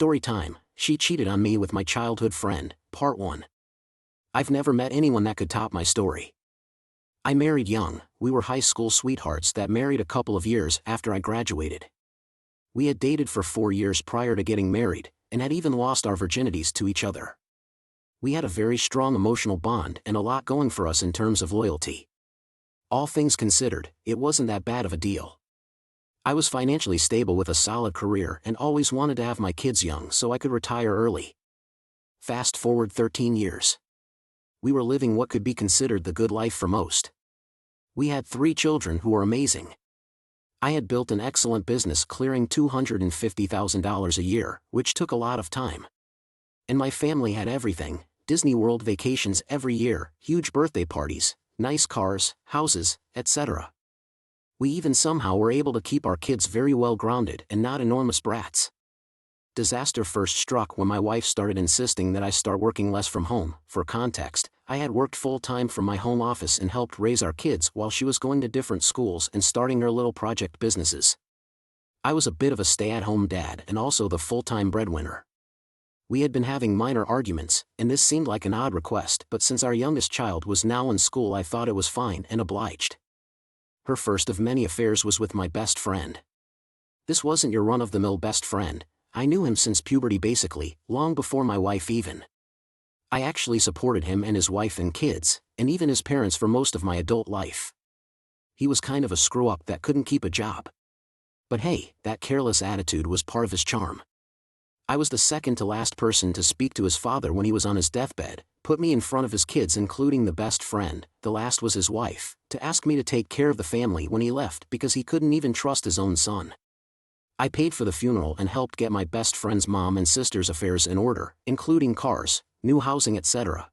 Story time, She Cheated on Me with My Childhood Friend, Part 1. I've never met anyone that could top my story. I married young. We were high school sweethearts that married a couple of years after I graduated. We had dated for 4 years prior to getting married, and had even lost our virginities to each other. We had a very strong emotional bond and a lot going for us in terms of loyalty. All things considered, it wasn't that bad of a deal. I was financially stable with a solid career and always wanted to have my kids young so I could retire early. Fast forward 13 years. We were living what could be considered the good life for most. We had 3 children who were amazing. I had built an excellent business clearing $250,000 a year, which took a lot of time. And my family had everything: Disney World vacations every year, huge birthday parties, nice cars, houses, etc. We even somehow were able to keep our kids very well grounded and not enormous brats. Disaster first struck when my wife started insisting that I start working less from home. For context, I had worked full-time from my home office and helped raise our kids while she was going to different schools and starting her little project businesses. I was a bit of a stay-at-home dad and also the full-time breadwinner. We had been having minor arguments, and this seemed like an odd request, but since our youngest child was now in school I thought it was fine and obliged. Her first of many affairs was with my best friend. This wasn't your run-of-the-mill best friend. I knew him since puberty basically, long before my wife even. I actually supported him and his wife and kids, and even his parents for most of my adult life. He was kind of a screw-up that couldn't keep a job. But hey, that careless attitude was part of his charm. I was the second to last person to speak to his father when he was on his deathbed, put me in front of his kids including the best friend, the last was his wife, to ask me to take care of the family when he left because he couldn't even trust his own son. I paid for the funeral and helped get my best friend's mom and sister's affairs in order, including cars, new housing, etc.